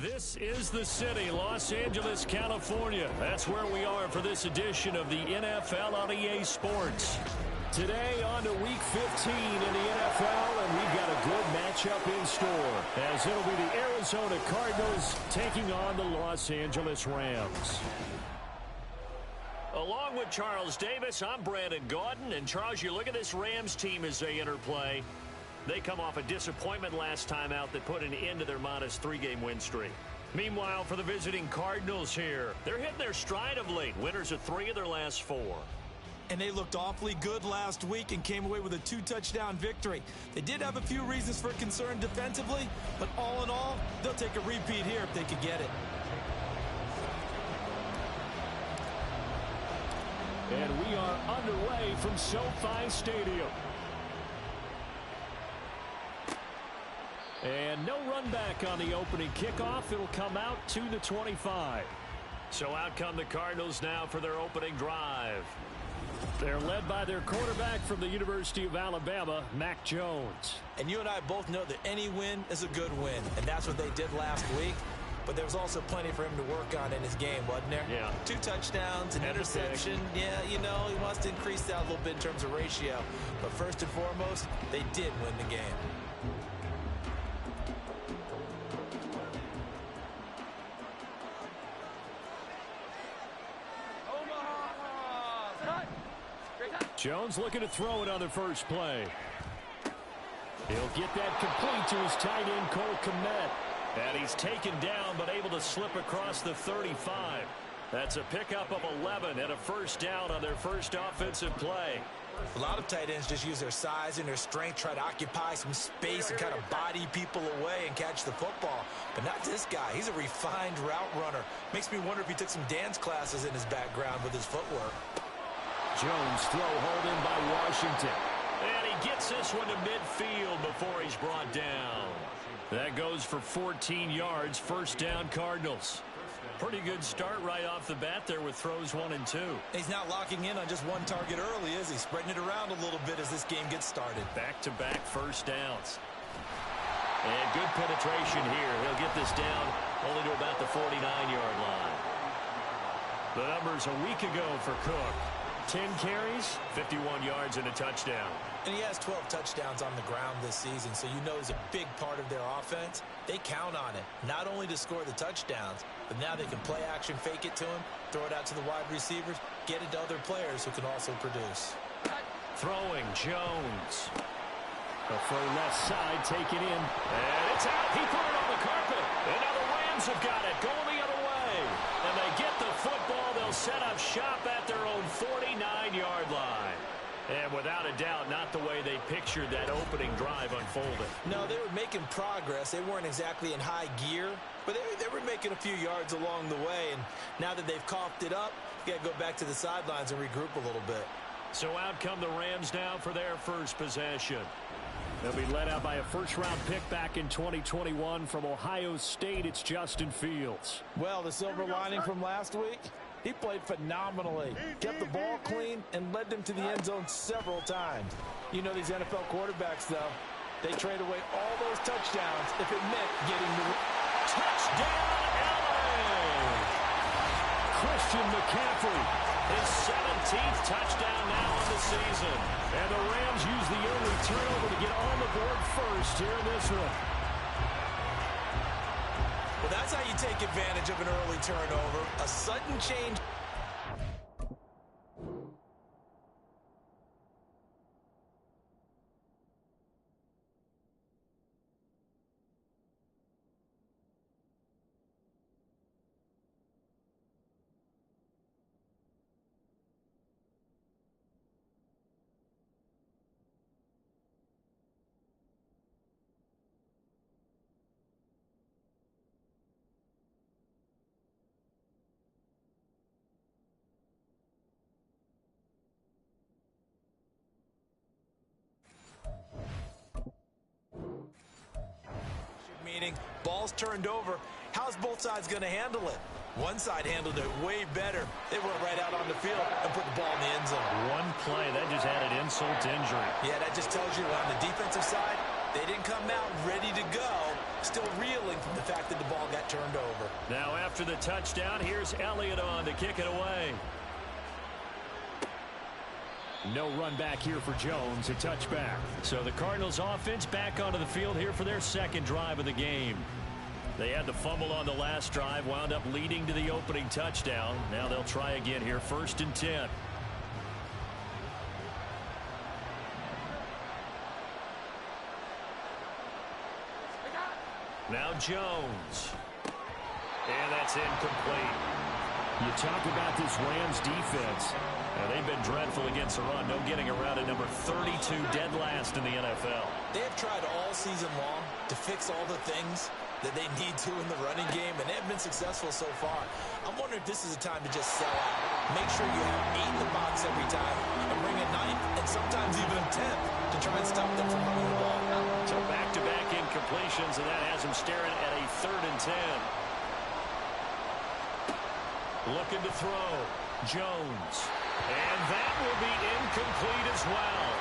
This is the city, Los Angeles, California. That's where we are for this edition of the NFL on EA Sports. Today on to Week 15 in the NFL, and we've got a good matchup in store, as it'll be the Arizona Cardinals taking on the Los Angeles Rams. Along with Charles Davis, I'm Brandon Gaudin. And Charles, you look at this Rams team as they enter play. They come off a disappointment last time out that put an end to their modest 3-game win streak. Meanwhile, for the visiting Cardinals here, they're hitting their stride of late. Winners of 3 of their last 4. And they looked awfully good last week and came away with a 2-touchdown victory. They did have a few reasons for concern defensively, but all in all, they'll take a repeat here if they could get it. And we are underway from SoFi Stadium. And no run back on the opening kickoff. It'll come out to the 25. So out come the Cardinals now for their opening drive. They're led by their quarterback from the University of Alabama, Mac Jones. And you and I both know that any win is a good win, and that's what they did last week. But there was also plenty for him to work on in his game, wasn't there? Yeah. 2 touchdowns, an interception. Yeah, you know, he wants to increase that a little bit in terms of ratio. But first and foremost, they did win the game. Jones looking to throw it on the first play. He'll get that complete to his tight end, Cole Kmet. And he's taken down, but able to slip across the 35. That's a pickup of 11 and a first down on their first offensive play. A lot of tight ends just use their size and their strength, try to occupy some space and kind of body people away and catch the football. But not this guy. He's a refined route runner. Makes me wonder if he took some dance classes in his background with his footwork. Jones throw hauled in by Washington. And he gets this one to midfield before he's brought down. That goes for 14 yards, first down Cardinals. Pretty good start right off the bat there with throws 1 and 2. He's not locking in on just one target early, is he? Spreading it around a little bit as this game gets started. Back-to-back first downs. And good penetration here. He'll get this down only to about the 49-yard line. The numbers a week ago for Cook. 10 carries, 51 yards, and a touchdown. And he has 12 touchdowns on the ground this season, so you know he's a big part of their offense. They count on it, not only to score the touchdowns, but now they can play action, fake it to him, throw it out to the wide receivers, get it to other players who can also produce. Throwing, Jones. A throw left side, taken in. And it's out. He put it on the carpet. And now the Rams have got it, going the other way. And they get the football. They'll set up shop at their own 49-yard line. And without a doubt, not the way they pictured that opening drive unfolding. No, they were making progress. They weren't exactly in high gear, but they were making a few yards along the way. And now that they've coughed it up, you got to go back to the sidelines and regroup a little bit. So out come the Rams now for their first possession. They'll be led out by a first-round pick back in 2021 from Ohio State. It's Justin Fields. Well, the silver lining from last week, he played phenomenally, kept the ball clean, and led them to the end zone several times. You know these NFL quarterbacks, though, they trade away all those touchdowns if it meant getting the touchdown, LA! Christian McCaffrey, his 17th touchdown now on the season. And the Rams use the early turnover to get on the board first here in this one. Well, that's how you take advantage of an early turnover. A sudden change. Ball's turned over. How's both sides going to handle it? One side handled it way better. They went right out on the field and put the ball in the end zone. One play, that just added insult to injury. Yeah, that just tells you on the defensive side, they didn't come out ready to go. still reeling from the fact that the ball got turned over. Now after the touchdown, here's Elliott on to kick it away. No run back here for Jones, a touchback. So the Cardinals offense back onto the field here for their second drive of the game. They had the fumble on the last drive, wound up leading to the opening touchdown. Now they'll try again here, 1st and 10. Now Jones. And that's incomplete. You talk about this Rams defense. They've been dreadful against the run. No getting around at number 32, dead last in the NFL. They have tried all season long to fix all the things that they need to in the running game, and they have been successful so far. I'm wondering if this is a time to just sell out. Make sure you have 8 in the box every time and bring a 9th and sometimes even a 10th to try and stop them from running the ball. So back-to-back incompletions, and that has him staring at a 3rd and 10. Looking to throw. Jones. And that will be incomplete as well.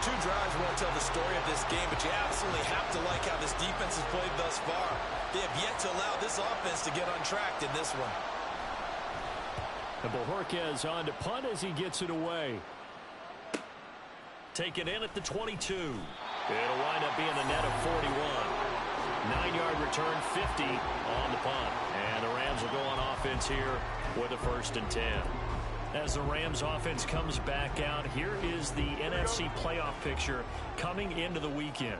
2 drives won't tell the story of this game, but you absolutely have to like how this defense has played thus far. They have yet to allow this offense to get untracked in this one. And Bojorquez on to punt as he gets it away. Taken in at the 22. It'll wind up being a net of 41. 9-yard return, 50 on the punt. And the Rams will go on offense here with a 1st and 10. As the Rams offense comes back out, here is the NFC playoff picture coming into the weekend.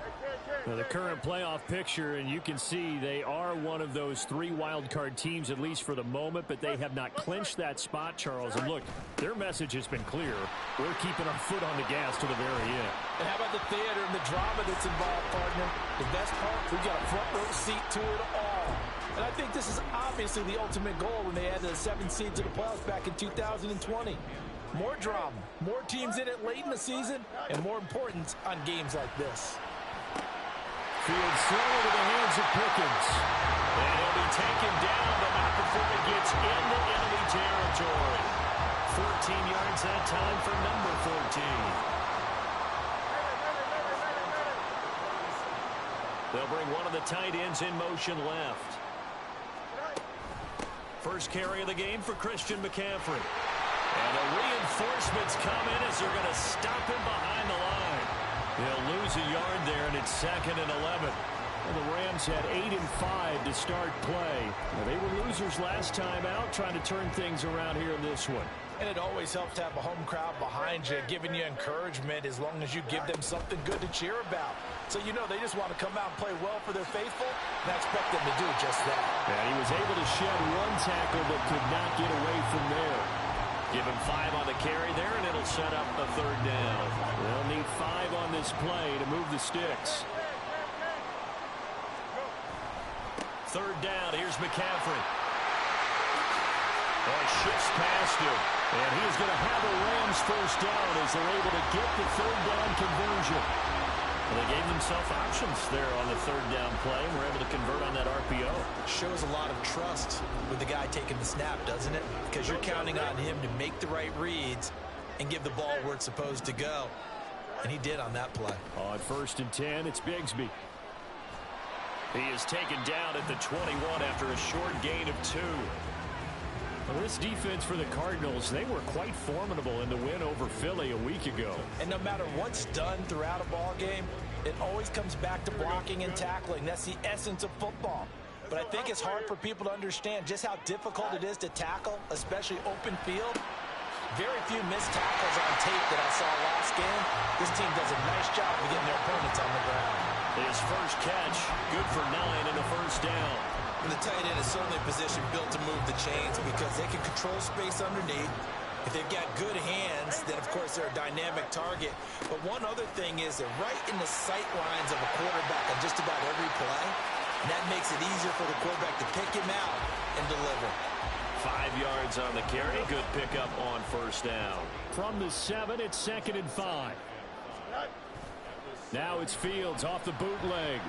Now, the current playoff picture, and you can see they are one of those 3 wild card teams, at least for the moment, but they have not clinched that spot, Charles. And look, their message has been clear. We're keeping our foot on the gas to the very end. And how about the theater and the drama that's involved, partner? The best part, we got a front row seat to it all. And I think this is obviously the ultimate goal when they added the 7th seed to the playoffs back in 2020. More drama, more teams in it late in the season, and more important on games like this. Fields thrown into the hands of Pickens. And he'll be taken down, but not before it gets into enemy territory. 14 yards that time for number 14. They'll bring one of the tight ends in motion left. First carry of the game for Christian McCaffrey. And the reinforcements come in as they're going to stop him behind the line. They'll lose a yard there, and it's 2nd and 11. Well, the Rams had 8 and 5 to start play. Well, they were losers last time out, trying to turn things around here in this one. And it always helps to have a home crowd behind you, giving you encouragement as long as you give them something good to cheer about. So you know they just want to come out and play well for their faithful, and I expect them to do just that. And he was able to shed 1 tackle but could not get away from there. Give him 5 on the carry there, and it'll set up a 3rd down. They'll need 5 on this play to move the sticks. 3rd down, here's McCaffrey. And shifts past him. And he is going to have a Rams 1st down as they're able to get the 3rd down conversion. Well, they gave themselves options there on the 3rd down play and were able to convert on that RPO. Shows a lot of trust with the guy taking the snap, doesn't it? Because you're counting on him to make the right reads and give the ball where it's supposed to go. And he did on that play. On 1st and 10, it's Bigsby. He is taken down at the 21 after a short gain of 2. Well, this defense for the Cardinals, they were quite formidable in the win over Philly a week ago. And no matter what's done throughout a ball game, it always comes back to blocking and tackling. That's the essence of football. But I think it's hard for people to understand just how difficult it is to tackle, especially open field. Very few missed tackles on tape that I saw last game. This team does a nice job of getting their opponents on the ground. His first catch, good for 9 and a 1st down. And the tight end is certainly a position built to move the chains because they can control space underneath. If they've got good hands, then of course they're a dynamic target. But one other thing is they're right in the sight lines of a quarterback on just about every play. And that makes it easier for the quarterback to pick him out and deliver. 5 yards on the carry. Good pickup on 1st down. From the 7, it's 2nd and 5. Now it's Fields off the bootleg.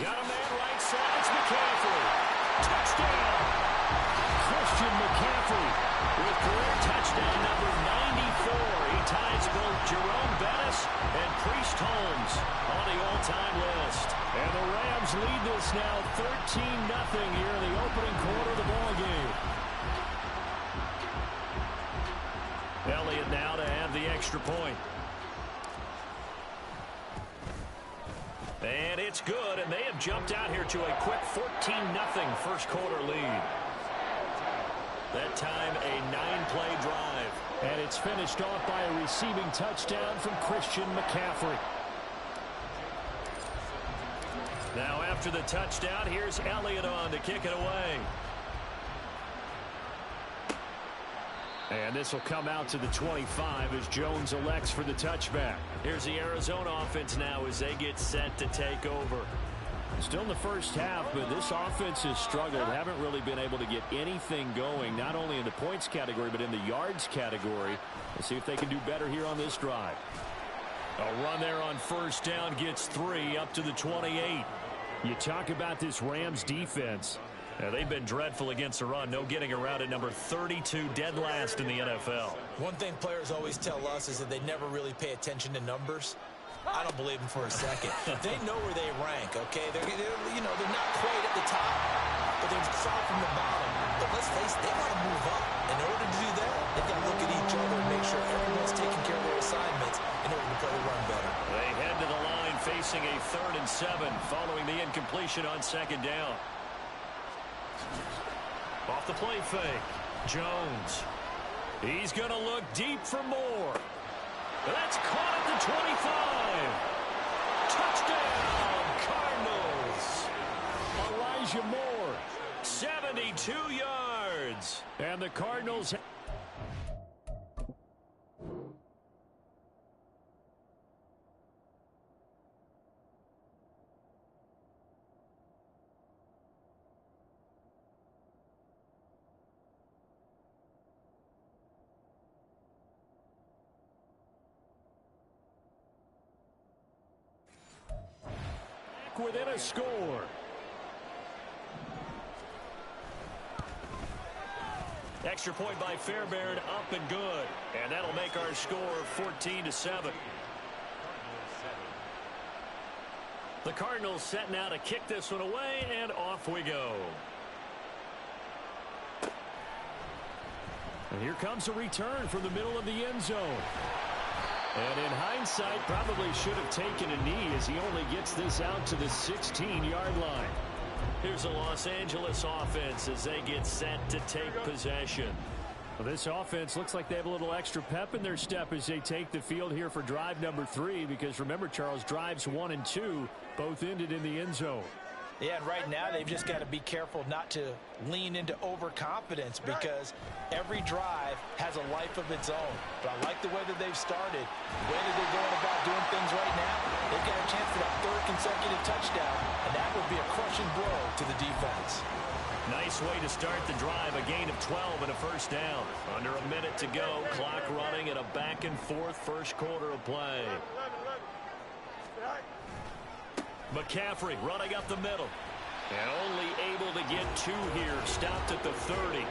Got a man right side. It's McCaffrey. Touchdown. Christian McCaffrey with career touchdown number 94. He ties both Jerome Bettis and Priest Holmes on the all-time list. And the Rams lead this now 13-0 here in the opening quarter of the ball game. Elliott now to have the extra point. And it's good, and they have jumped out here to a quick 14-0 first quarter lead. That time a 9-play drive. And it's finished off by a receiving touchdown from Christian McCaffrey. Now after the touchdown, here's Elliott on to kick it away. And this will come out to the 25 as Jones elects for the touchback. Here's the Arizona offense now as they get set to take over. Still in the first half, but this offense has struggled. Haven't really been able to get anything going, not only in the points category, but in the yards category. We'll see if they can do better here on this drive. A run there on first down gets 3 up to the 28. You talk about this Rams defense. They've been dreadful against the run. No getting around it. Number 32, dead last in the NFL. One thing players always tell us is that they never really pay attention to numbers. I don't believe them for a second. They know where they rank, okay? They're not quite at the top, but they're far from the bottom. But let's face it, they want to move up. In order to do that, they've got to look at each other and make sure everyone's taking care of their assignments in order to play the run better. They head to the line facing a 3rd and 7 following the incompletion on 2nd down. Off the play fake. Jones. He's going to look deep for more. That's caught at the 25. Touchdown, Cardinals. Elijah Moore, 72 yards. And the Cardinals... within a score. Extra point by Fairbairn, up and good. And that'll make our score 14-7. The Cardinals set now to kick this one away, and off we go. And here comes a return from the middle of the end zone. And in hindsight, probably should have taken a knee as he only gets this out to the 16-yard line. Here's the Los Angeles offense as they get set to take possession. Well, this offense looks like they have a little extra pep in their step as they take the field here for drive number 3, because remember, Charles, drives 1 and 2 both ended in the end zone. Yeah, and right now they've just got to be careful not to lean into overconfidence, because every drive has a life of its own. But I like the way that they've started. The way that they're going about doing things right now, they've got a chance for that 3rd consecutive touchdown, and that would be a crushing blow to the defense. Nice way to start the drive, a gain of 12 and a first down. Under a minute to go, clock running at a back-and-forth first quarter of play. McCaffrey running up the middle. And only able to get 2 here. Stopped at the 30.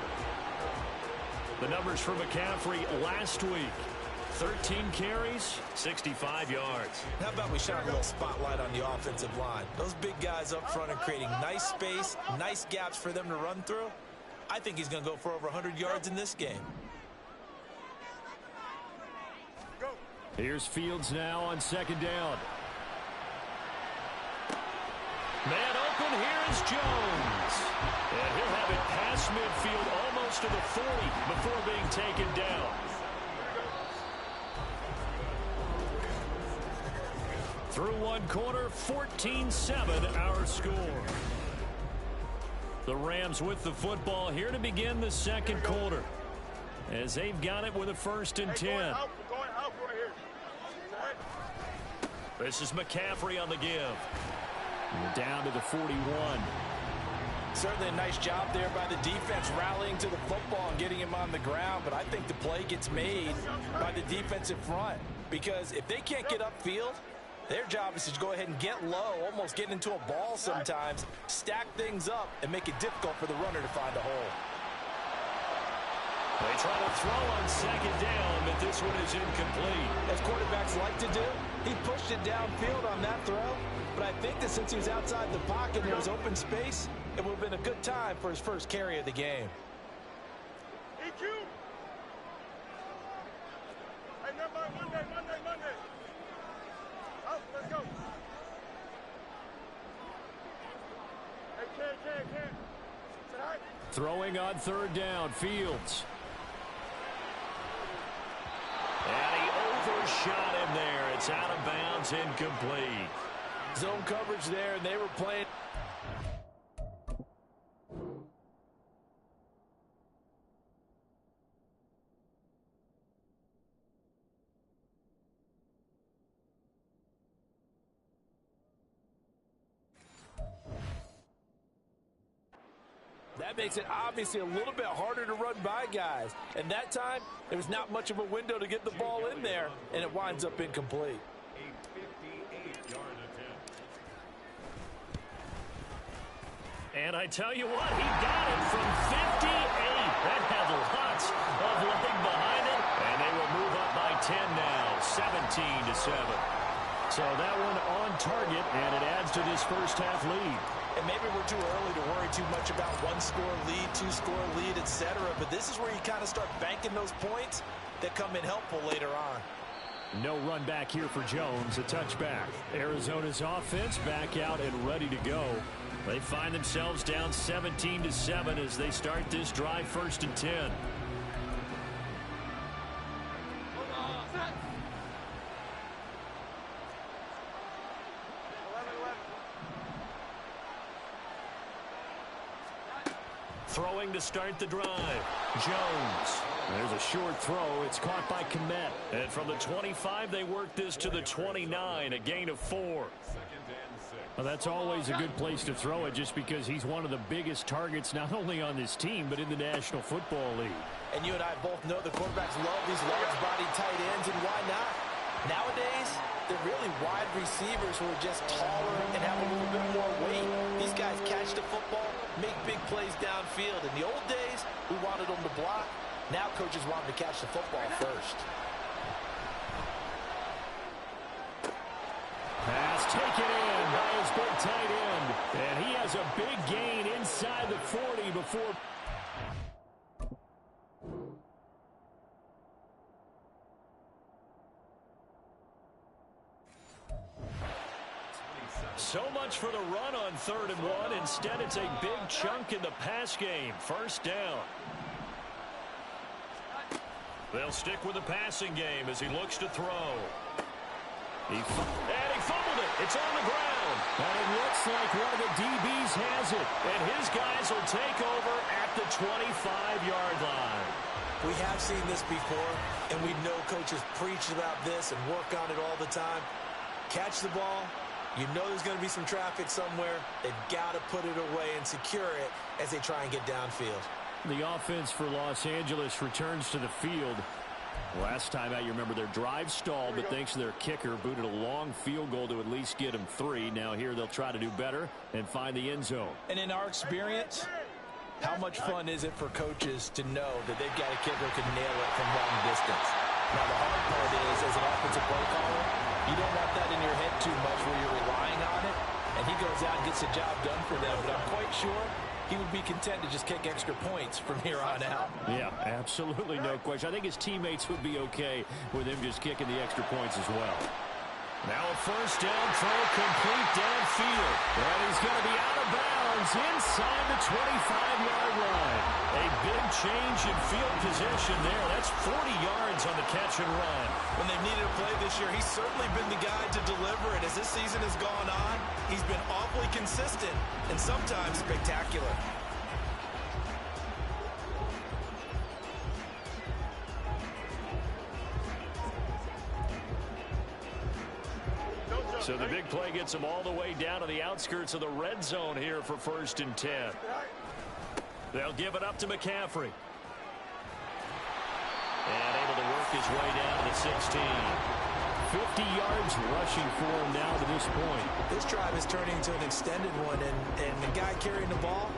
The numbers for McCaffrey last week. 13 carries, 65 yards. How about we shine a little spotlight on the offensive line? Those big guys up front are creating nice space, nice gaps for them to run through. I think he's going to go for over 100 yards in this game. Here's Fields now on 2nd down. Man open, here is Jones. And he'll have it past midfield almost to the 40 before being taken down. Through one quarter, 14-7 our score. The Rams with the football here to begin the second quarter, as they've got it with a 1st and 10. This is McCaffrey on the give. We're down to the 41. Certainly a nice job there by the defense rallying to the football and getting him on the ground, but I think the play gets made by the defensive front, because if they can't get upfield, their job is to go ahead and get low, almost get into a ball sometimes, stack things up, and make it difficult for the runner to find a hole. They try to throw on second down, but this one is incomplete. As quarterbacks like to do, he pushed it downfield on that throw. But I think that since he was outside the pocket and there was open space, it would have been a good time for his first carry of the game. EQ. Hey, Monday. Oh, let's go. Hey, Ken. Say hi. Throwing on third down, Fields. And he overshot him there. It's out of bounds, incomplete. Zone coverage there, and they were playing. That makes it obviously a little bit harder to run by guys. And that time, there was not much of a window to get the ball in there, and it winds up incomplete. And I tell you what, he got it from 58. That had lots of leg behind it. And they will move up by 10 now, 17-7. So that one on target, and it adds to this first half lead. And maybe we're too early to worry too much about one-score lead, two-score lead, etc. But this is where you kind of start banking those points that come in helpful later on. No run back here for Jones, a touchback. Arizona's offense back out and ready to go. They find themselves down 17-7 as they start this drive, 1st and 10. Throwing to start the drive. Jones. There's a short throw. It's caught by Kmet. And from the 25, they work this to the 29, a gain of 4. Well, that's always a good place to throw it just because he's one of the biggest targets not only on this team but in the National Football League. And you and I both know the quarterbacks love these large-bodied tight ends, and why not? Nowadays, they're really wide receivers who are just taller and have a little bit more weight. These guys catch the football, make big plays downfield. In the old days, we wanted them to block. Now coaches want them to catch the football first. Pass taken in by his big tight end. And he has a big gain inside the 40 before. So much for the run on 3rd and 1. Instead, it's a big chunk in the pass game. 1st down. They'll stick with the passing game as he looks to throw. And he fumbled it. It's on the ground. And it looks like one of the DBs has it. And his guys will take over at the 25-yard line. We have seen this before, and we know coaches preach about this and work on it all the time. Catch the ball. You know there's going to be some traffic somewhere. They've got to put it away and secure it as they try and get downfield. The offense for Los Angeles returns to the field. Last time out, you remember their drive stalled, but thanks to their kicker, booted a long field goal to at least get them 3. Now here they'll try to do better and find the end zone. And in our experience, how much fun is it for coaches to know that they've got a kicker who can nail it from long distance? Now the hard part is, as an offensive play caller, you don't want that in your head too much where you're relying on it, and he goes out and gets the job done for them. But I'm quite sure he would be content to just kick extra points from here on out. Yeah, absolutely no question. I think his teammates would be okay with him just kicking the extra points as well. Now a 1st down throw complete downfield. And he's going to be out of bounds inside the 25-yard line. A big change in field position there. That's 40 yards on the catch and run. When they've needed a play this year, he's certainly been the guy to deliver it. As this season has gone on, he's been awfully consistent and sometimes spectacular. So the big play gets them all the way down to the outskirts of the red zone here for 1st and 10. They'll give it up to McCaffrey. And able to work his way down to the 16. 50 yards rushing for him now to this point. This drive is turning into an extended one, and the guy carrying the ball,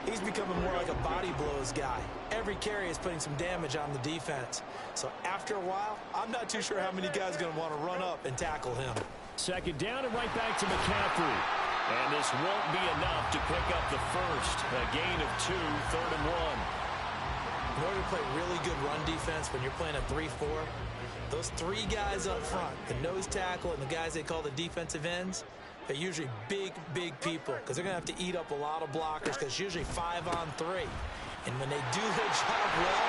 he's becoming more like a body blows guy. Every carry is putting some damage on the defense. So after a while, I'm not too sure how many guys are going to want to run up and tackle him. Second down and right back to McCaffrey. And this won't be enough to pick up the first. A gain of 2, 3rd and 1. In order to play really good run defense when you're playing a 3-4, those 3 guys up front, the nose tackle and the guys they call the defensive ends, they're usually big, big people because they're going to have to eat up a lot of blockers because it's usually 5-on-3. And when they do their job well,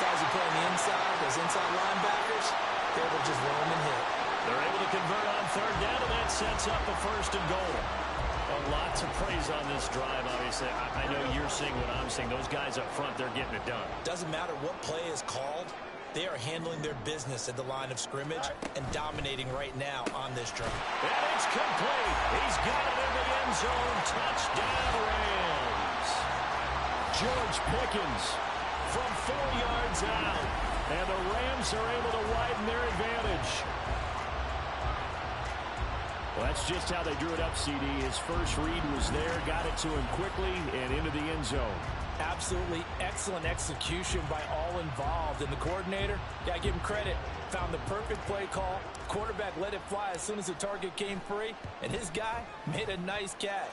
guys who play on the inside, those inside linebackers, they're able to just roam and hit. They're able to convert on 3rd down, and that sets up a 1st and goal. Lots of praise on this drive, obviously. I know you're seeing what I'm seeing. Those guys up front, they're getting it done. Doesn't matter what play is called. They are handling their business at the line of scrimmage and dominating right now on this drive. And it's complete. He's got it in the end zone. Touchdown, Rams. George Pickens from 4 yards out. And the Rams are able to widen their advantage. Well, that's just how they drew it up, CD. His first read was there, got it to him quickly, and into the end zone. Absolutely excellent execution by all involved. And the coordinator, got to give him credit, found the perfect play call. Quarterback let it fly as soon as the target came free, and his guy made a nice catch.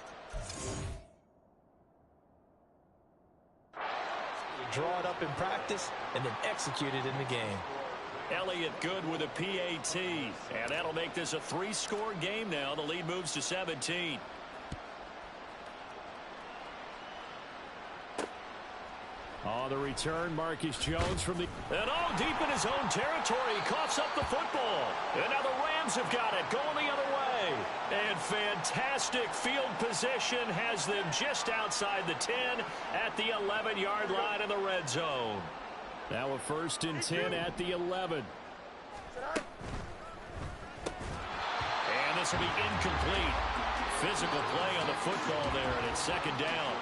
Draw it up in practice and then execute it in the game. Elliott good with a PAT, and that'll make this a 3-score game now. The lead moves to 17. On the return, Marcus Jones from the... And all deep in his own territory. He coughs up the football. And now the Rams have got it, going the other way. And fantastic field position has them just outside the 10 at the 11-yard line in the red zone. Now a 1st and 10 at the 11. And this will be incomplete. Physical play on the football there, and it's 2nd down.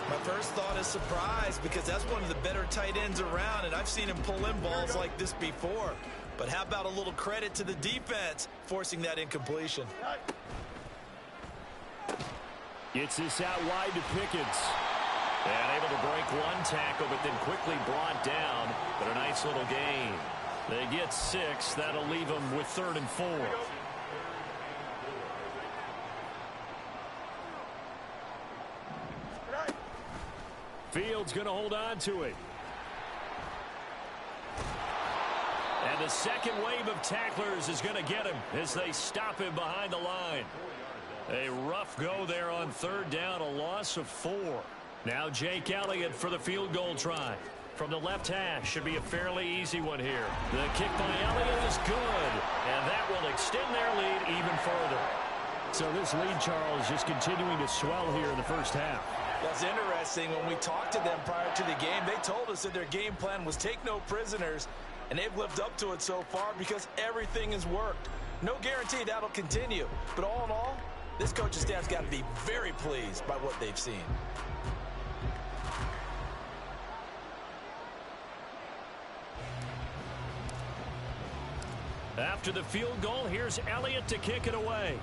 My first thought is surprise because that's one of the better tight ends around, and I've seen him pull in balls like this before. But how about a little credit to the defense forcing that incompletion? Gets this out wide to Pickens. And able to break one tackle, but then quickly brought down. But a nice little gain. They get 6. That'll leave them with 3rd and 4. Fields going to hold on to it. And the second wave of tacklers is going to get him as they stop him behind the line. A rough go there on 3rd down, a loss of 4. Now Jake Elliott for the field goal try. From the left hash, should be a fairly easy one here. The kick by Elliott is good, and that will extend their lead even further. So this lead, Charles, just continuing to swell here in the first half. That's interesting. When we talked to them prior to the game, they told us that their game plan was take no prisoners, and they've lived up to it so far because everything has worked. No guarantee that'll continue, but all in all, this coaching staff's got to be very pleased by what they've seen. After the field goal, here's Elliott to kick it away.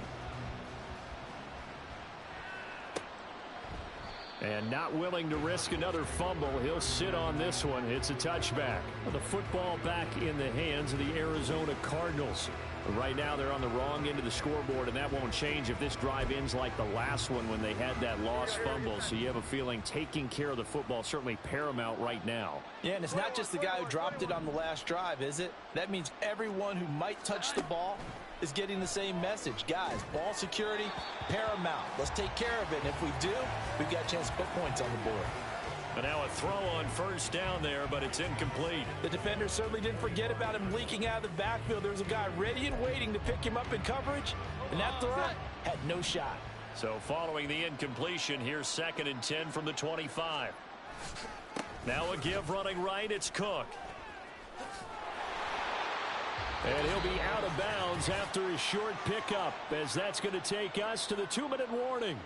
And not willing to risk another fumble, he'll sit on this one. It's a touchback. The football back in the hands of the Arizona Cardinals. Right now they're on the wrong end of the scoreboard, and that won't change if this drive ends like the last one when they had that lost fumble. So you have a feeling taking care of the football certainly paramount right now. Yeah, and it's not just the guy who dropped it on the last drive, is it? That means everyone who might touch the ball is getting the same message. Guys, ball security, paramount. Let's take care of it, and if we do, we've got a chance to put points on the board. But now a throw on 1st down there, but it's incomplete. The defender certainly didn't forget about him leaking out of the backfield. There was a guy ready and waiting to pick him up in coverage, and that throw had no shot. So following the incompletion, here's 2nd and 10 from the 25. Now a give running right, it's Cook. And he'll be out of bounds after his short pickup, as that's going to take us to the 2-minute warning.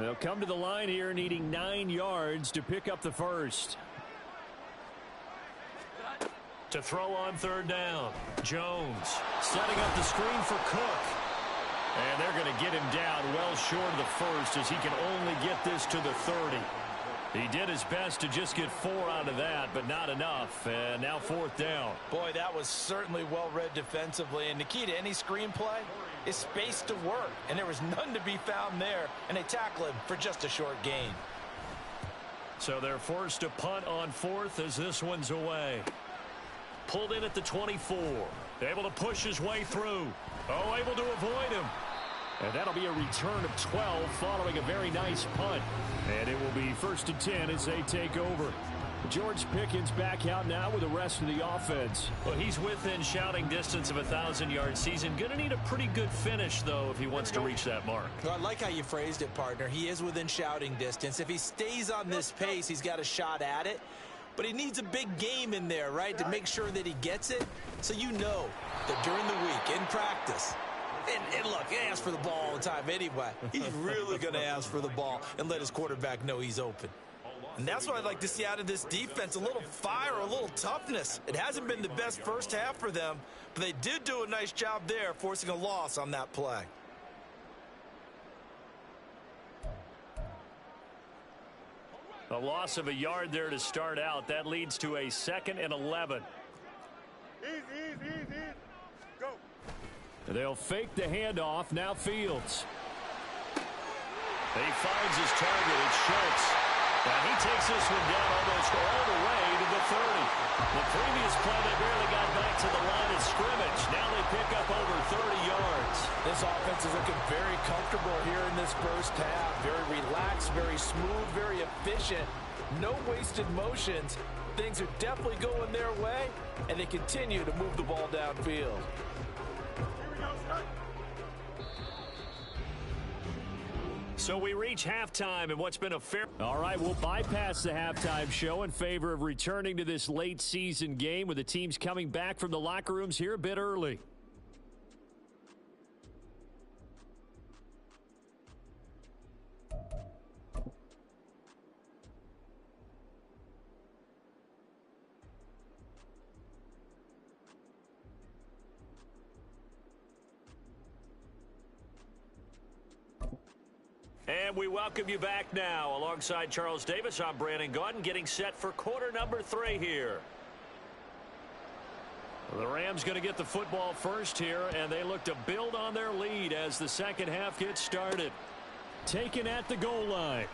They'll come to the line here needing 9 yards to pick up the first. To throw on third down. Jones setting up the screen for Cook. And they're going to get him down well short of the first as he can only get this to the 30. He did his best to just get 4 out of that, but not enough. And now fourth down. Boy, that was certainly well read defensively. And the key to any screenplay is space to work. And there was none to be found there. And they tackle him for just a short gain. So they're forced to punt on fourth as this one's away. Pulled in at the 24. Able to push his way through. Oh, able to avoid him. And that'll be a return of 12 following a very nice punt. And it will be 1st and 10 as they take over. George Pickens back out now with the rest of the offense. Well, he's within shouting distance of a 1,000-yard season. Going to need a pretty good finish, though, if he wants to reach that mark. Well, I like how you phrased it, partner. He is within shouting distance. If he stays on this pace, he's got a shot at it. But he needs a big game in there, right, to make sure that he gets it. So you know that during the week, in practice, and look, he asks for the ball all the time anyway. He's really going to ask for the ball and let his quarterback know he's open. And that's what I'd like to see out of this defense, a little fire, a little toughness. It hasn't been the best first half for them, but they did do a nice job there, forcing a loss on that play. A loss of a yard there to start out. That leads to a 2nd and 11. Easy. Go. They'll fake the handoff. Now Fields. He finds his target. It's Schultz. And he takes this one down almost all the way to the 30. The previous play, they barely got back to the line of scrimmage. Now they pick up over 30 yards. This offense is looking very comfortable here in this first half. Very relaxed, very smooth, very efficient. No wasted motions. Things are definitely going their way, and they continue to move the ball downfield. So we reach halftime in what's been a fair... All right, we'll bypass the halftime show in favor of returning to this late season game with the teams coming back from the locker rooms here a bit early. And we welcome you back now. Alongside Charles Davis, I'm Brandon Gaudin, getting set for quarter number 3 here. The Rams going to get the football first here, and they look to build on their lead as the second half gets started. Taken at the goal line.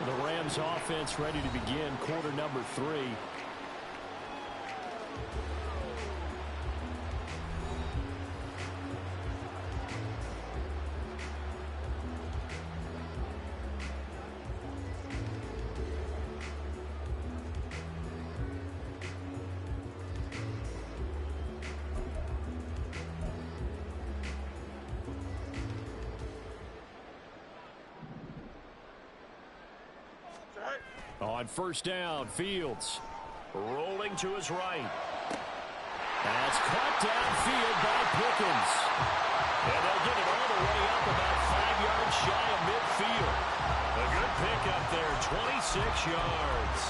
The Rams offense ready to begin quarter number 3. On first down, Fields rolling to his right. That's caught downfield by Pickens. And they'll get it all the way up about 5 yards shy of midfield. A good pickup there, 26 yards.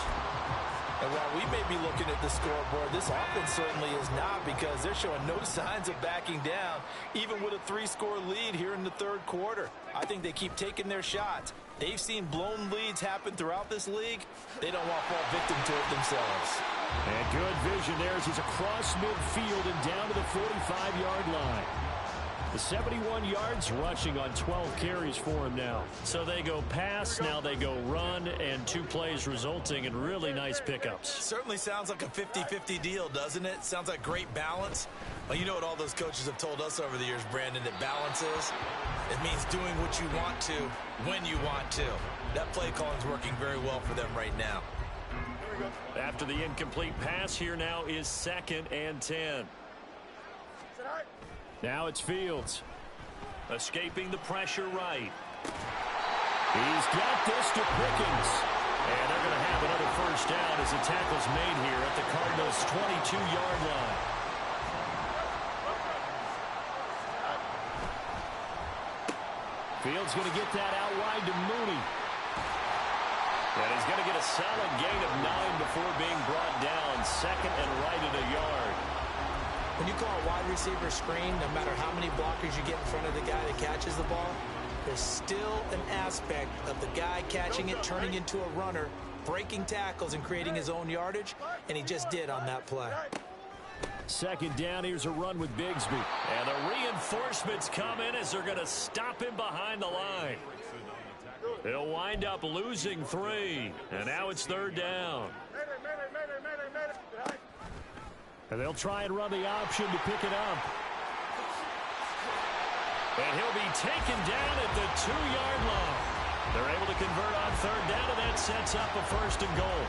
And while we may be looking at the scoreboard, this offense certainly is not, because they're showing no signs of backing down, even with a 3-score lead here in the third quarter. I think they keep taking their shots. They've seen blown leads happen throughout this league. They don't want to fall victim to it themselves. And good vision there as he's across midfield and down to the 45-yard line. The 71 yards rushing on 12 carries for him now. So they go pass, now they go run, and 2 plays resulting in really nice pickups. Certainly sounds like a 50-50 deal, doesn't it? Sounds like great balance. Well, you know what all those coaches have told us over the years, Brandon, that balance is? It means doing what you want to, when you want to. That play calling is working very well for them right now. After the incomplete pass, here now is 2nd and 10. Now it's Fields. Escaping the pressure right. He's got this to Pickens. And they're going to have another first down as the tackle's made here at the Cardinals' 22-yard line. Field's going to get that out wide to Mooney. And he's going to get a solid gain of 9 before being brought down. Second and right at a yard. When you call a wide receiver screen, no matter how many blockers you get in front of the guy that catches the ball, there's still an aspect of the guy catching it, turning into a runner, breaking tackles and creating his own yardage, and he just did on that play. Second down, here's a run with Bigsby. And the reinforcements come in as they're going to stop him behind the line. They'll wind up losing 3, and now it's third down. And they'll try and run the option to pick it up. And he'll be taken down at the 2-yard line. They're able to convert on third down, and that sets up a first and goal.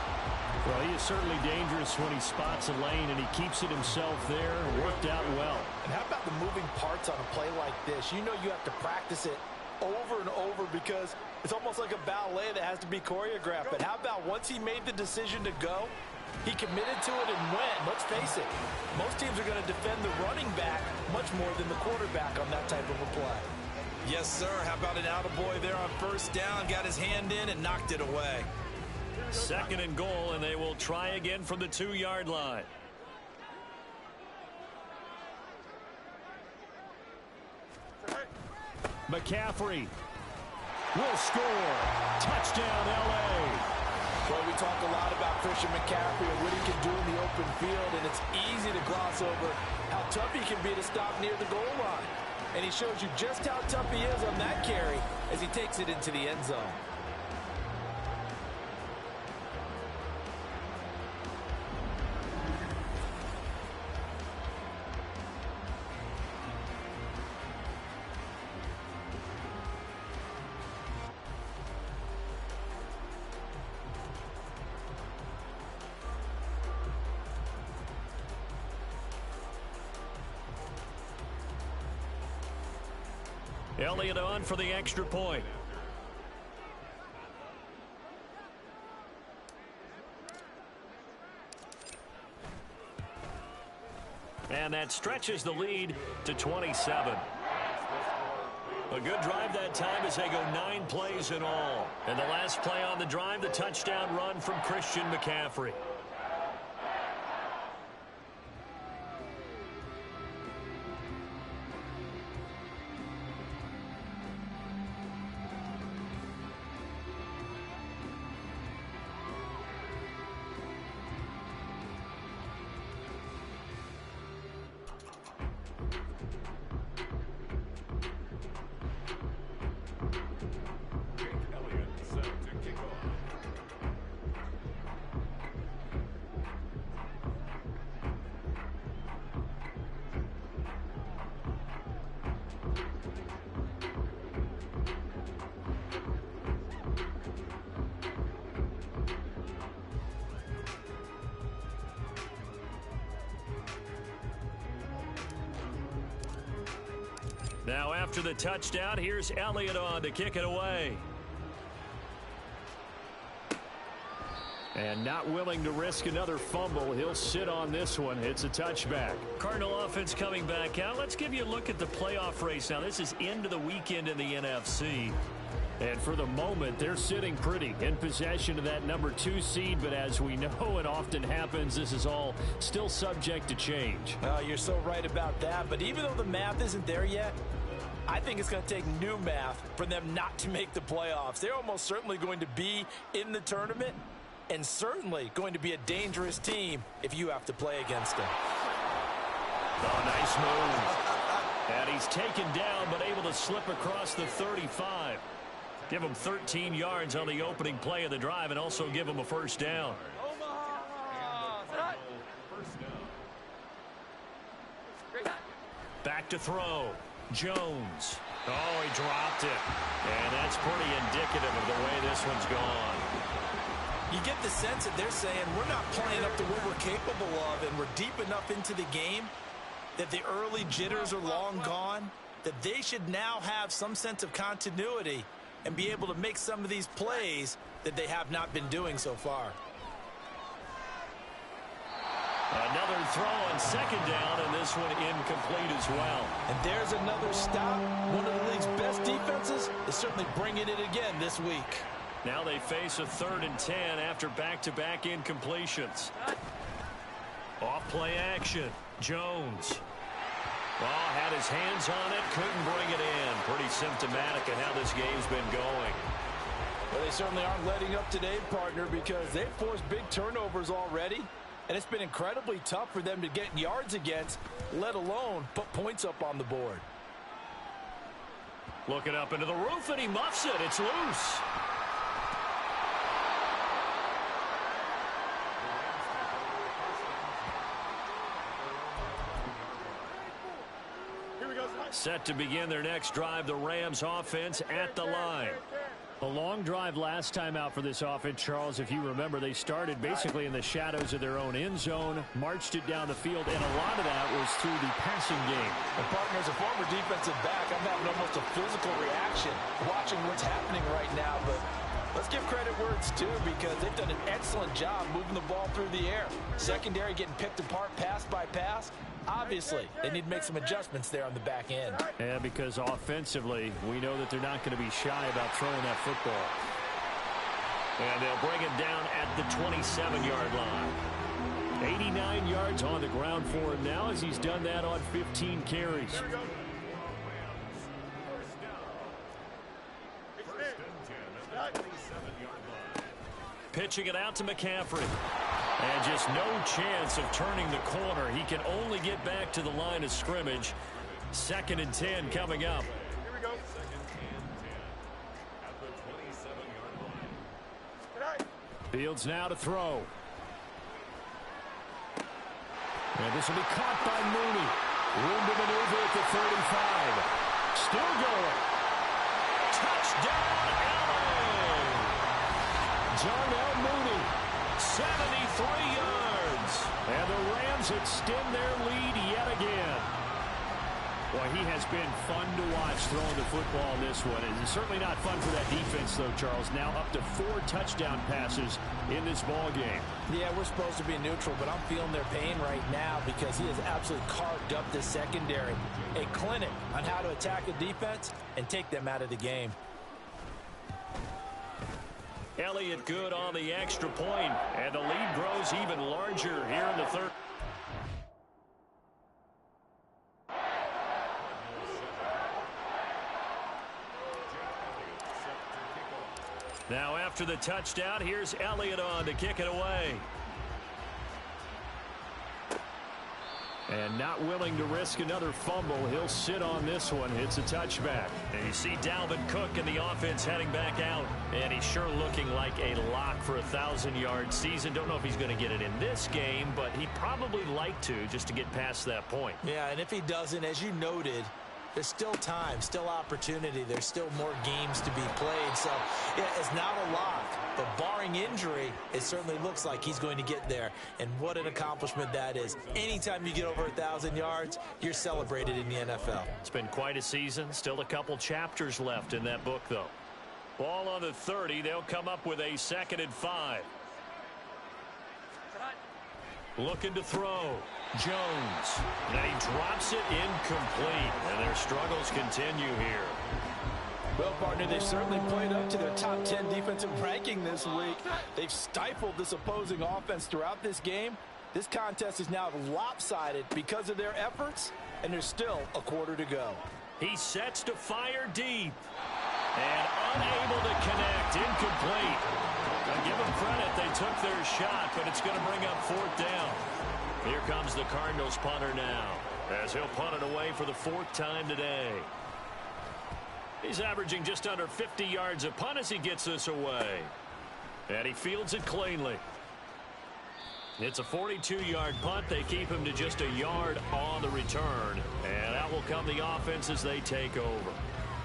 Well, he is certainly dangerous when he spots a lane, and he keeps it himself there. Worked out well. And how about the moving parts on a play like this? You know you have to practice it over and over because it's almost like a ballet that has to be choreographed. But how about once he made the decision to go, he committed to it and went. Let's face it, most teams are going to defend the running back much more than the quarterback on that type of a play. Yes, sir. How about an attaboy there on first down? Got his hand in and knocked it away. Second and goal, and they will try again from the 2-yard line. McCaffrey will score. Touchdown, L.A. Well, we talk a lot about Christian McCaffrey and what he can do in the open field, and it's easy to gloss over how tough he can be to stop near the goal line. And he shows you just how tough he is on that carry as he takes it into the end zone. Elliott on for the extra point. And that stretches the lead to 27. A good drive that time as they go 9 plays in all. And the last play on the drive, the touchdown run from Christian McCaffrey. Now after the touchdown, here's Elliott on to kick it away. And not willing to risk another fumble. He'll sit on this one. It's a touchback. Cardinal offense coming back out. Let's give you a look at the playoff race. Now, this is into the weekend in the NFC. And for the moment, they're sitting pretty in possession of that number 2 seed. But as we know it often happens, this is all still subject to change. Oh, you're so right about that. But even though the math isn't there yet, I think it's going to take new math for them not to make the playoffs. They're almost certainly going to be in the tournament and certainly going to be a dangerous team if you have to play against them. Oh, nice move. And he's taken down but able to slip across the 35. Give him 13 yards on the opening play of the drive and also give him a first down. Back to throw. Jones. Oh, he dropped it. And that's pretty indicative of the way this one's gone. You get the sense that they're saying we're not playing up to what we're capable of, and we're deep enough into the game that the early jitters are long gone, that they should now have some sense of continuity and be able to make some of these plays that they have not been doing so far. Another throw on second down, and this one incomplete as well. And there's another stop. One of the league's best defenses is certainly bringing it again this week. Now they face a 3rd and 10 after back-to-back incompletions. Off play action. Jones. Well, had his hands on it, couldn't bring it in. Pretty symptomatic of how this game's been going. Well, they certainly aren't letting up today, partner, because they've forced big turnovers already. And it's been incredibly tough for them to get yards against, let alone put points up on the board. Looking up into the roof, and he muffs it. It's loose. Set to begin their next drive, the Rams offense at the line. A long drive last time out for this offense, Charles. If you remember, they started basically in the shadows of their own end zone, marched it down the field, and a lot of that was through the passing game. And partner, as a former defensive back, I'm having almost a physical reaction watching what's happening right now. But let's give credit where it's due, because they've done an excellent job moving the ball through the air. Secondary getting picked apart pass by pass. Obviously, they need to make some adjustments there on the back end. Yeah, because offensively, we know that they're not going to be shy about throwing that football. And they'll bring it down at the 27-yard line. 89 yards on the ground for him now, as he's done that on 15 carries. Pitching it out to McCaffrey. And just no chance of turning the corner. He can only get back to the line of scrimmage. 2nd and 10 coming up. Here we go. Fields now to throw. And this will be caught by Mooney. Room to maneuver at the 35. Still going. Touchdown, LA! Darnell Mooney. 73 yards. And the Rams extend their lead yet again. Boy, he has been fun to watch throwing the football in this one. It's certainly not fun for that defense, though, Charles. Now up to 4 touchdown passes in this ball game. Yeah, we're supposed to be neutral, but I'm feeling their pain right now because he has absolutely carved up this secondary. A clinic on how to attack a defense and take them out of the game. Elliott good on the extra point, and the lead grows even larger here in the third. Now after the touchdown, here's Elliott on to kick it away. And not willing to risk another fumble. He'll sit on this one. It's a touchback. And you see Dalvin Cook and the offense heading back out. And he's sure looking like a lock for a 1,000-yard season. Don't know if he's going to get it in this game, but he'd probably like to, just to get past that point. Yeah, and if he doesn't, as you noted, there's still time, still opportunity. There's still more games to be played. So, yeah, it's not a lock. But barring injury, it certainly looks like he's going to get there. And what an accomplishment that is. Anytime you get over 1,000 yards, you're celebrated in the NFL. It's been quite a season. Still a couple chapters left in that book, though. Ball on the 30. They'll come up with a 2nd and 5. Looking to throw. Jones. And he drops it incomplete. And their struggles continue here. Well, partner, they've certainly played up to their top 10 defensive ranking this week. They've stifled this opposing offense throughout this game. This contest is now lopsided because of their efforts, and there's still a quarter to go. He sets to fire deep. And unable to connect. Incomplete. I give them credit. They took their shot, but it's going to bring up 4th down. Here comes the Cardinals punter now, as he'll punt it away for the 4th time today. He's averaging just under 50 yards a punt as he gets this away. And he fields it cleanly. It's a 42-yard punt. They keep him to just a yard on the return. And out will come the offense as they take over.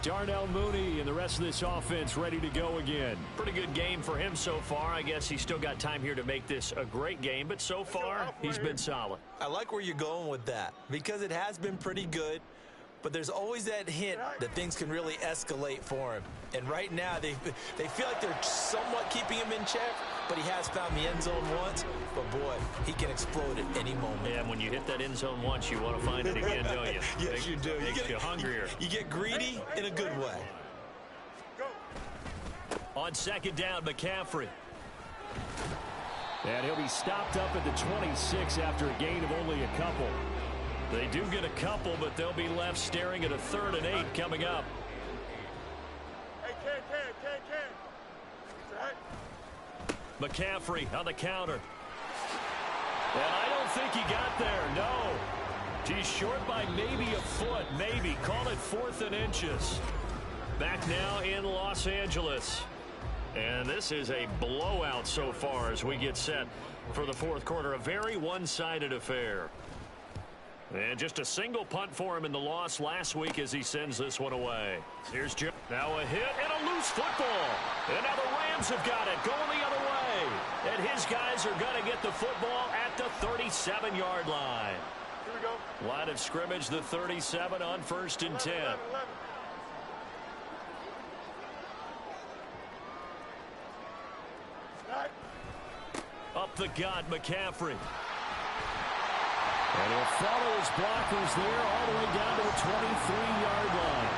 Darnell Mooney and the rest of this offense ready to go again. Pretty good game for him so far. I guess he's still got time here to make this a great game, but so far he's been solid. I like where you're going with that because it has been pretty good. but there's always that hint that things can really escalate for him. And right now, they feel like they're somewhat keeping him in check, but he has found the end zone once. But, boy, he can explode at any moment. Yeah, and when you hit that end zone once, you want to find it again, don't you? Yes, you do. Makes you hungrier. You get greedy in a good way. On second down, McCaffrey. And he'll be stopped up at the 26 after a gain of only a couple. They do get a couple, but they'll be left staring at a 3rd and 8 coming up. McCaffrey on the counter. And I don't think he got there, no. He's short by maybe a foot, maybe. Call it 4th and inches. Back now in Los Angeles. And this is a blowout so far as we get set for the 4th quarter. A very one-sided affair. And just a single punt for him in the loss last week as he sends this one away. Here's Joe. Now a hit and a loose football. And now the Rams have got it going the other way. And his guys are going to get the football at the 37-yard line. Here we go. Line of scrimmage, the 37 on 1st and 10. 11. Up the gut, McCaffrey. And he'll follow his blockers there all the way down to the 23-yard line.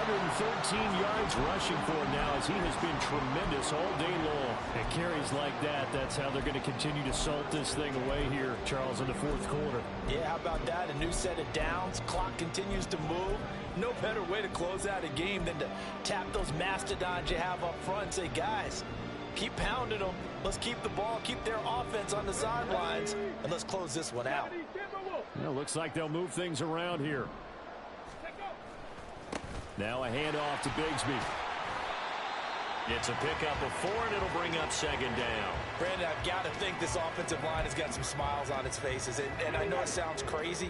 113 yards rushing for him now as he has been tremendous all day long. And carries like that, that's how they're going to continue to salt this thing away here, Charles, in the 4th quarter. Yeah, how about that? A new set of downs. Clock continues to move. No better way to close out a game than to tap those mastodons you have up front and say, guys, keep pounding them. Let's keep the ball, keep their offense on the sidelines, and let's close this one out. Well, looks like they'll move things around here. Now a handoff to Bigsby. It's a pickup of 4, and it'll bring up 2nd down. Brandon, I've got to think this offensive line has got some smiles on its faces. And I know it sounds crazy,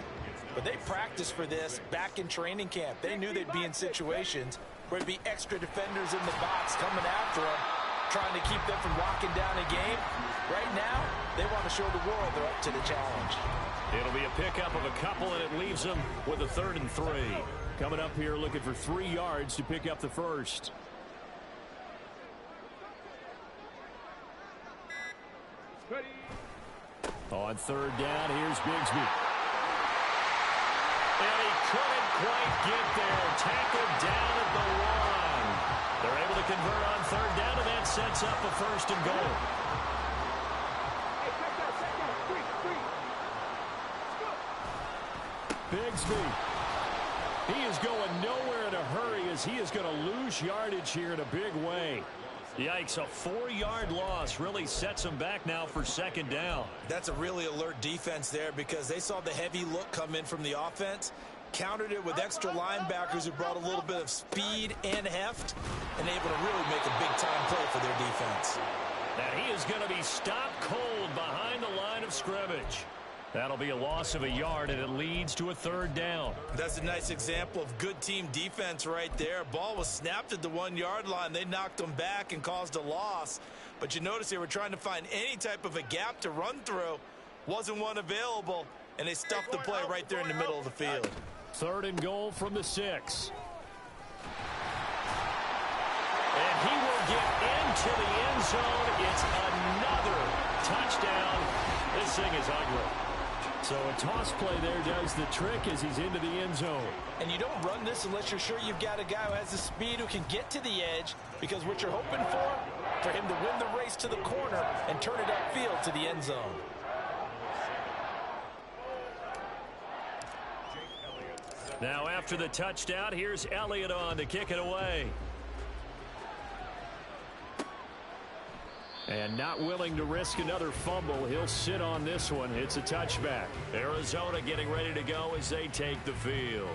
but they practiced for this back in training camp. They knew they'd be in situations where there'd be extra defenders in the box coming after them, trying to keep them from locking down a game. Right now, they want to show the world they're up to the challenge. It'll be a pickup of a couple, and it leaves them with a 3rd and 3. Coming up here looking for 3 yards to pick up the first. On 3rd down, here's Bigsby. And he couldn't quite get there. Tackled down at the 1. They're able to convert on 3rd down, and that sets up a 1st and goal. Bigsby. He is going nowhere in a hurry as he is going to lose yardage here in a big way. Yikes, a 4-yard loss really sets him back now for 2nd down. That's a really alert defense there because they saw the heavy look come in from the offense, countered it with extra linebackers who brought a little bit of speed and heft, and able to really make a big-time play for their defense. And he is going to be stopped cold behind the line of scrimmage. That'll be a loss of a yard, and it leads to a 3rd down. That's a nice example of good team defense right there. Ball was snapped at the 1-yard line. They knocked them back and caused a loss. But you notice they were trying to find any type of a gap to run through. Wasn't one available, and they stuffed the play right there in the middle of the field. 3rd and goal from the 6. And he will get into the end zone. It's another touchdown. This thing is ugly. So a toss play there does the trick as he's into the end zone. And you don't run this unless you're sure you've got a guy who has the speed who can get to the edge, because what you're hoping for him to win the race to the corner and turn it upfield to the end zone. Now after the touchdown, here's Elliott on to kick it away. And not willing to risk another fumble. He'll sit on this one. It's a touchback. Arizona getting ready to go as they take the field.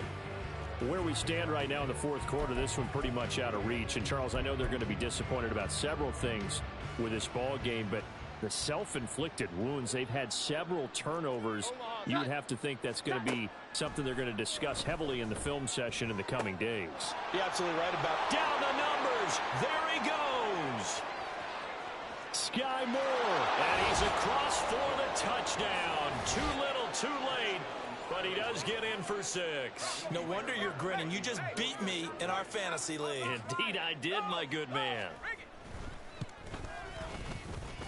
Where we stand right now in the 4th quarter, this one pretty much out of reach. And, Charles, I know they're going to be disappointed about several things with this ball game, but the self-inflicted wounds, they've had several turnovers. You would have to think that's going to be something they're going to discuss heavily in the film session in the coming days. You're absolutely right about down the numbers. There he goes. Sky Moore. And he's across for the touchdown. Too little, too late. But he does get in for 6. No wonder you're grinning. You just beat me in our fantasy league. Indeed I did, my good man.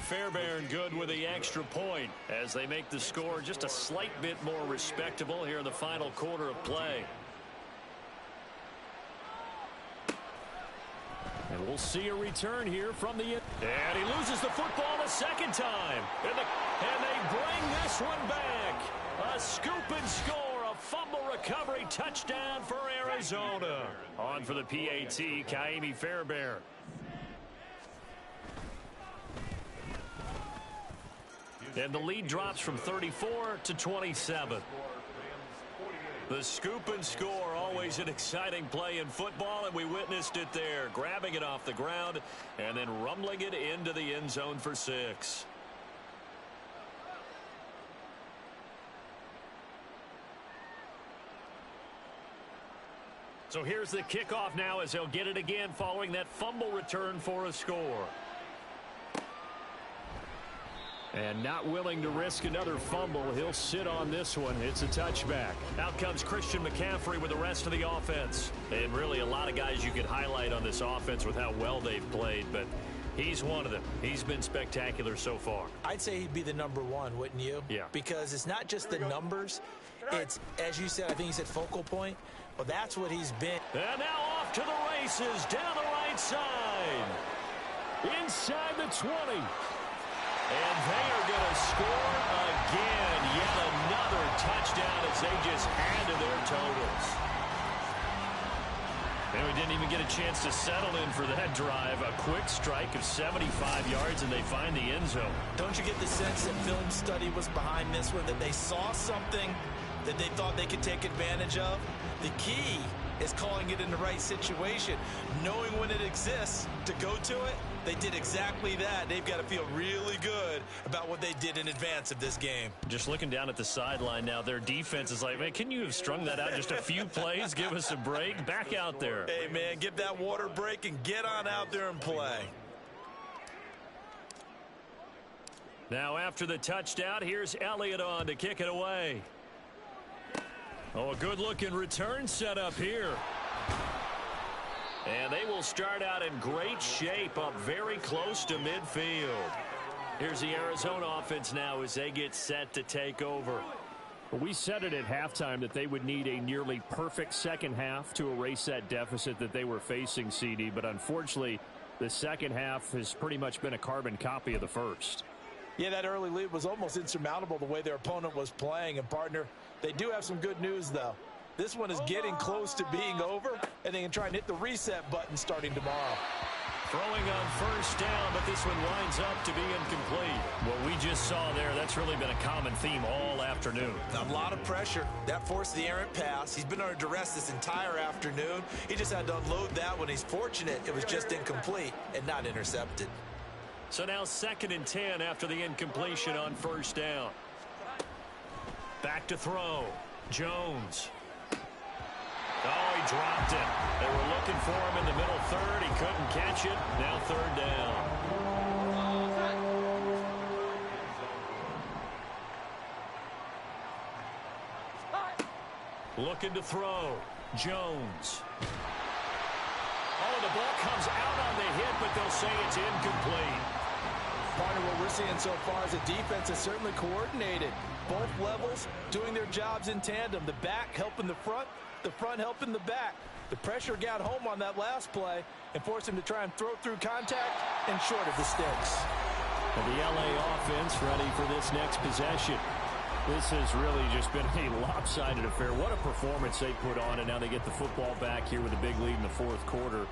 Fairbairn good with the extra point as they make the score just a slight bit more respectable here in the final quarter of play. And we'll see a return here from the... And he loses the football a second time. And they bring this one back. A scoop and score, a fumble recovery touchdown for Arizona. On for the PAT, Kaimi Fairbairn. And the lead drops from 34 to 27. The scoop and score, always an exciting play in football, and we witnessed it there. Grabbing it off the ground and then rumbling it into the end zone for 6. So here's the kickoff now as they'll get it again following that fumble return for a score. And not willing to risk another fumble. He'll sit on this one. It's a touchback. Out comes Christian McCaffrey with the rest of the offense. And really a lot of guys you could highlight on this offense with how well they've played. But he's one of them. He's been spectacular so far. I'd say he'd be the #1, wouldn't you? Yeah. Because it's not just the numbers. It's, as you said, I think you said focal point. Well, that's what he's been. And now off to the races down the right side. Inside the 20. And they are going to score again. Yet another touchdown as they just add to their totals. And we didn't even get a chance to settle in for that drive. A quick strike of 75 yards, and they find the end zone. Don't you get the sense that film study was behind this one, that they saw something that they thought they could take advantage of? The key is calling it in the right situation, knowing when it exists to go to it. They did exactly that. They've got to feel really good about what they did in advance of this game. Just looking down at the sideline now, their defense is like, man, can you have strung that out just a few plays? Give us a break. Back out there. Hey, man, give that water break and get on out there and play. Now after the touchdown, here's Elliott on to kick it away. Oh, a good-looking return set up here. And they will start out in great shape, up very close to midfield. Here's the Arizona offense now as they get set to take over. Well, we said it at halftime that they would need a nearly perfect second half to erase that deficit that they were facing, CD. But unfortunately, the second half has pretty much been a carbon copy of the first. Yeah, that early lead was almost insurmountable the way their opponent was playing. And, partner, they do have some good news, though. This one is getting close to being over, and they can try and hit the reset button starting tomorrow. Throwing on first down, but this one winds up to be incomplete. What we just saw there, that's really been a common theme all afternoon. A lot of pressure. That forced the errant pass. He's been under duress this entire afternoon. He just had to unload that one. He's fortunate it was just incomplete and not intercepted. So now 2nd and 10 after the incompletion on first down. Back to throw. Jones. Oh, he dropped it. They were looking for him in the middle third. He couldn't catch it. Now 3rd down. Looking to throw. Jones. Oh, the ball comes out on the hit, but they'll say it's incomplete. Partner, what we're seeing so far is the defense is certainly coordinated. Both levels doing their jobs in tandem. The back helping the front helping the back. The pressure got home on that last play and forced him to try and throw through contact and short of the sticks. And the LA offense ready for this next possession. This has really just been a lopsided affair. What a performance they put on, and now they get the football back here with a big lead in the 4th quarter.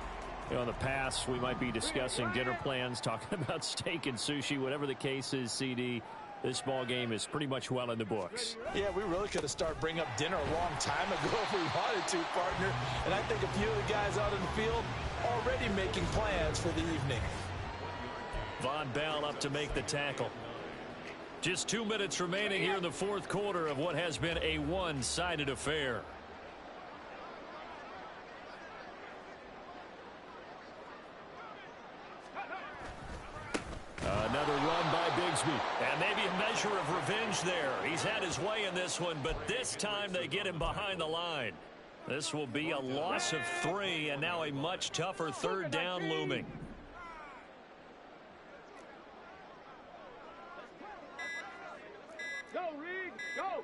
You know, in the past, we might be discussing dinner plans, talking about steak and sushi, whatever the case is, CD. This ball game is pretty much well in the books. Yeah, we really could have started bringing up dinner a long time ago if we wanted to, partner. And I think a few of the guys out in the field already making plans for the evening. Von Bell up to make the tackle. Just 2 minutes remaining here in the 4th quarter of what has been a one-sided affair. Another run by Big Bigsby. And maybe a measure of revenge there. He's had his way in this one, but this time they get him behind the line. This will be a loss of 3, and now a much tougher 3rd down looming. Go, Reed, go!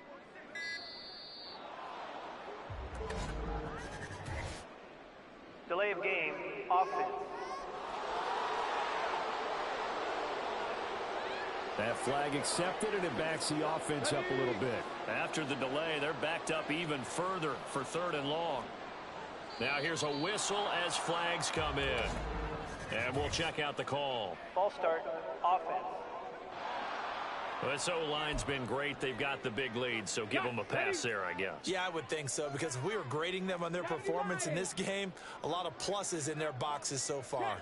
Delay of game, offense. That flag accepted, and it backs the offense up a little bit. After the delay, they're backed up even further for 3rd and long. Now here's a whistle as flags come in. And we'll check out the call. Ball start, offense. Well, this O-line's been great. They've got the big lead, so give them a pass there, I guess. Yeah, I would think so, because if we were grading them on their performance in this game, a lot of pluses in their boxes so far.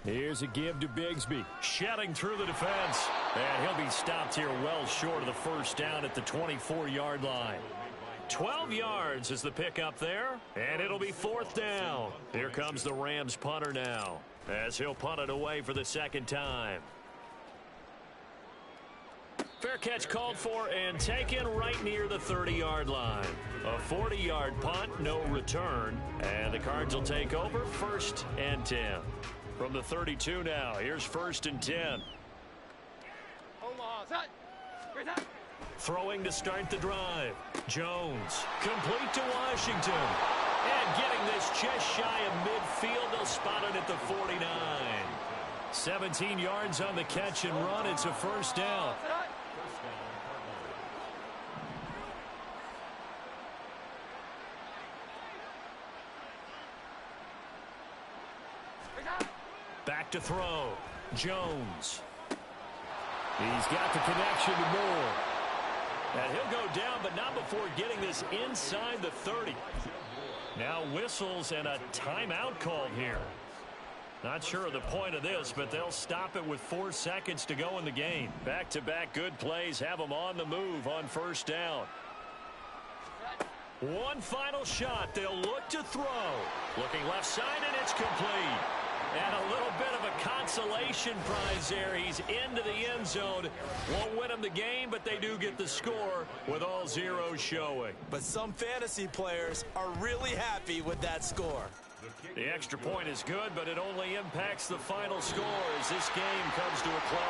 Here's a give to Bigsby. Shedding through the defense. And he'll be stopped here well short of the 1st down at the 24-yard line. 12 yards is the pickup there, and it'll be 4th down. Here comes the Rams punter now, as he'll punt it away for the 2nd time. Fair catch called for and taken right near the 30-yard line. A 40-yard punt, no return, and the Cards will take over 1st and 10. From the 32 now, here's 1st and 10. Throwing to start the drive. Jones, complete to Washington. And getting this just shy of midfield, they'll spot it at the 49. 17 yards on the catch and run. It's a 1st down. Back to throw. Jones. He's got the connection to Moore. And he'll go down, but not before getting this inside the 30. Now whistles and a timeout called here. Not sure of the point of this, but they'll stop it with 4 seconds to go in the game. Back-to-back good plays have them on the move on 1st down. One final shot. They'll look to throw. Looking left side, and it's complete. And a little bit of a consolation prize there. He's into the end zone. Won't win him the game, but they do get the score with all zeros showing. But some fantasy players are really happy with that score. The extra point is good, but it only impacts the final score as this game comes to a close.